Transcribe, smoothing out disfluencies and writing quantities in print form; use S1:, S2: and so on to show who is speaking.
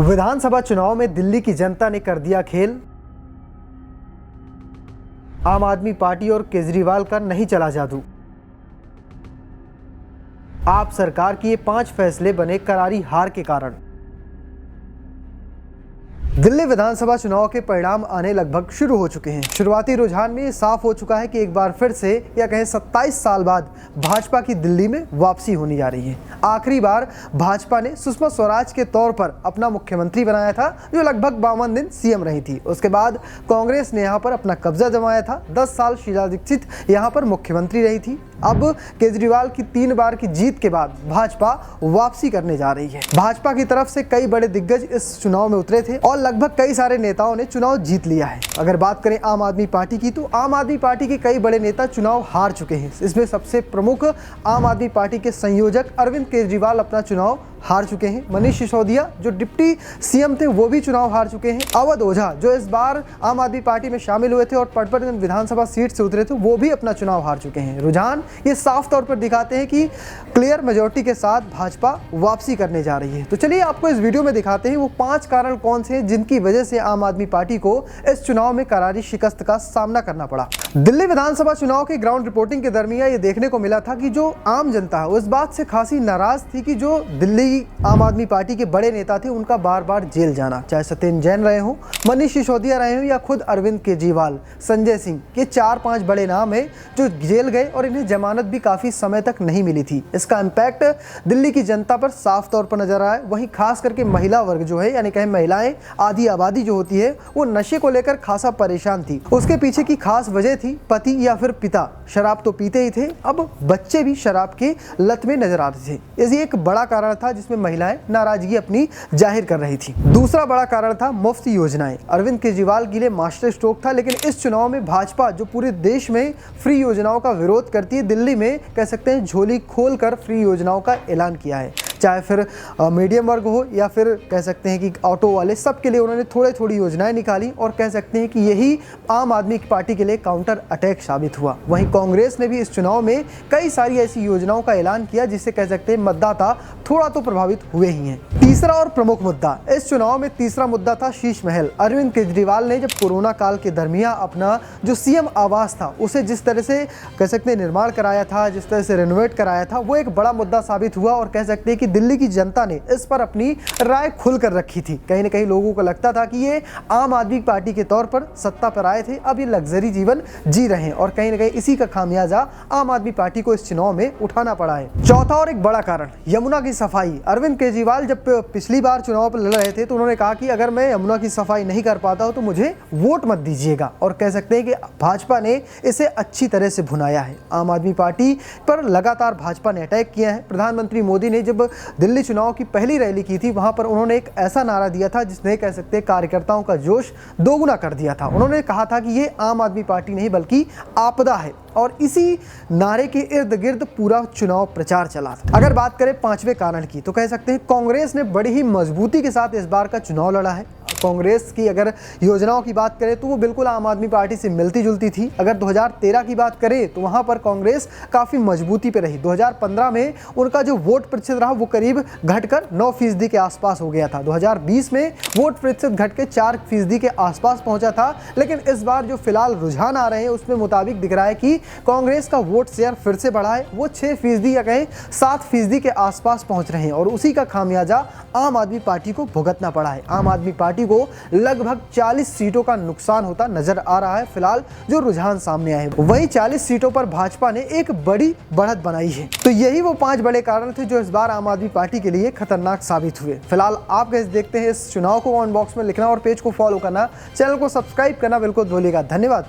S1: विधानसभा चुनाव में दिल्ली की जनता ने कर दिया खेल। आम आदमी पार्टी और केजरीवाल का नहीं चला जादू। आप सरकार की ये 5 फैसले बने करारी हार के कारण। दिल्ली विधानसभा चुनाव के परिणाम आने लगभग शुरू हो चुके हैं। शुरुआती रुझान में ये साफ हो चुका है कि एक बार फिर से या कहें 27 साल बाद भाजपा की दिल्ली में वापसी होने जा रही है। आखिरी बार भाजपा ने सुषमा स्वराज के तौर पर अपना मुख्यमंत्री बनाया था, जो लगभग 52 दिन सीएम रही थी। उसके बाद कांग्रेस ने यहाँ पर अपना कब्जा जमाया था। 10 साल शीला दीक्षित यहाँ पर मुख्यमंत्री रही थी। अब केजरीवाल की 3 बार की जीत के बाद भाजपा वापसी करने जा रही है। भाजपा की तरफ से कई बड़े दिग्गज इस चुनाव में उतरे थे और लगभग कई सारे नेताओं ने चुनाव जीत लिया है। अगर बात करें आम आदमी पार्टी की, तो आम आदमी पार्टी के कई बड़े नेता चुनाव हार चुके हैं। इसमें सबसे प्रमुख आम आदमी पार्टी के संयोजक अरविंद केजरीवाल अपना चुनाव हार चुके हैं। मनीष सिसोदिया जो डिप्टी सीएम थे वो भी चुनाव हार चुके हैं। अवध ओझा जो इस बार आम आदमी पार्टी में शामिल हुए थे और पटपरगंज विधानसभा सीट से उतरे थे, वो भी अपना चुनाव हार चुके हैं। रुझान ये साफ तौर पर दिखाते हैं कि क्लियर मेजोरिटी के साथ भाजपा वापसी करने जा रही है। तो चलिए आपको इस वीडियो में दिखाते हैं वो 5 कारण कौन से हैं जिनकी वजह से आम आदमी पार्टी को इस चुनाव में करारी शिकस्त का सामना करना पड़ा। दिल्ली विधानसभा चुनाव की ग्राउंड रिपोर्टिंग के दरमियान ये देखने को मिला था कि जो आम जनता है वो इस बात से खासी नाराज थी कि जो दिल्ली आम आदमी पार्टी के बड़े नेता थे उनका बार बार जेल जाना, चाहे सत्येंद्र जैन रहे हो, मनीष सिसोदिया रहे हो या खुद अरविंद केजरीवाल, संजय सिंह, ये 4-5 बड़े नाम है जो जेल गए और इन्हें जमानत भी काफी समय तक नहीं मिली थी। इसका इम्पैक्ट दिल्ली की जनता पर साफ तौर पर नजर आया। वहीं खास करके महिला वर्ग जो है, यानी कहें महिलाएं, आधी आबादी जो होती है, वो नशे को लेकर खासा परेशान थी। उसके पीछे की खास वजह थी पति या फिर पिता शराब तो पीते ही थे, अब बच्चे भी शराब के लत में नजर आते थे। ये एक बड़ा कारण था जिसमें महिलाएं नाराजगी अपनी जाहिर कर रही थी। दूसरा बड़ा कारण था मुफ्त योजनाएं। अरविंद केजरीवाल के लिए मास्टर स्ट्रोक था, लेकिन इस चुनाव में भाजपा जो पूरे देश में फ्री योजनाओं का विरोध करती है, दिल्ली में कह सकते हैं झोली खोलकर फ्री योजनाओं का ऐलान किया है। चाहे फिर मीडियम वर्ग हो या फिर कह सकते हैं कि ऑटो वाले, सबके लिए उन्होंने थोड़ी योजनाएं निकाली और कह सकते हैं कि यही आम आदमी पार्टी के लिए काउंटर अटैक साबित हुआ। वहीं कांग्रेस ने भी इस चुनाव में कई सारी ऐसी योजनाओं का ऐलान किया जिससे कह सकते हैं मतदाता थोड़ा तो प्रभावित हुए ही हैं। तीसरा और प्रमुख मुद्दा इस चुनाव में, तीसरा मुद्दा था शीश महल। अरविंद केजरीवाल ने जब कोरोना काल के दरमियान अपना जो सीएम आवास था उसे जिस तरह से कह सकते हैं निर्माण कराया था, जिस तरह से रेनोवेट कराया था, वो एक बड़ा मुद्दा साबित हुआ और कह सकते हैं कि दिल्ली की जनता ने इस पर अपनी राय खुलकर रखी थी। कहीं ना कहीं लोगों को लगता था कि ये आम आदमी पार्टी के तौर पर सत्ता पर आए थे, अब ये लग्जरी जीवन जी रहे हैं और कहीं ना कहीं इसी का खामियाजा आम आदमी पार्टी को इस चुनाव में उठाना पड़ा है। चौथा और एक बड़ा कारण यमुना की सफाई। अरविंद केजरीवाल जब पिछली बार चुनाव पर लड़ रहे थे तो उन्होंने कहा कि अगर मैं यमुना की सफाई नहीं कर पाता हूं तो मुझे वोट मत दीजिएगा, और कह सकते हैं कि भाजपा ने इसे अच्छी तरह से भुनाया है। आम आदमी पार्टी पर लगातार भाजपा ने अटैक किया है। प्रधानमंत्री मोदी ने जब दिल्ली चुनाव की पहली रैली की थी, वहां पर उन्होंने एक ऐसा नारा दिया था जिसने कह सकते हैं कार्यकर्ताओं का जोश दोगुना कर दिया था। उन्होंने कहा था कि ये आम आदमी पार्टी नहीं बल्कि आपदा है, और इसी नारे के इर्द गिर्द पूरा चुनाव प्रचार चला था। अगर बात करें 5वें कारण की, तो कह सकते हैं कांग्रेस ने बड़ी ही मजबूती के साथ इस बार का चुनाव लड़ा है। कांग्रेस की अगर योजनाओं की बात करें तो वो बिल्कुल आम आदमी पार्टी से मिलती जुलती थी। अगर 2013 की बात करें तो वहां पर कांग्रेस काफी मजबूती पे रही। 2015 में उनका जो वोट प्रतिशत रहा वो करीब घटकर 9% के आसपास हो गया था। 2020 में वोट प्रतिशत घट के 4% के आसपास पहुंचा था। लेकिन इस बार जो फिलहाल रुझान आ रहे हैं उसमें मुताबिक दिख रहा है कि कांग्रेस का वोट शेयर फिर से बढ़ा है, वो 6% या कहें 7% के आसपास पहुंच रहे हैं और उसी का खामियाजा आम आदमी पार्टी को भुगतना पड़ा है। आम आदमी पार्टी को लगभग 40 सीटों का नुकसान होता नजर आ रहा है फिलहाल जो रुझान सामने आए। वहीं 40 सीटों पर भाजपा ने एक बड़ी बढ़त बनाई है। तो यही वो 5 बड़े कारण थे जो इस बार आम आदमी पार्टी के लिए खतरनाक साबित हुए। फिलहाल आप कैसे देखते हैं इस चुनाव को? कमेंट बॉक्स में लिखना और पेज को फॉलो करना, चैनल को सब्सक्राइब करना बिल्कुल भूलिएगा। धन्यवाद।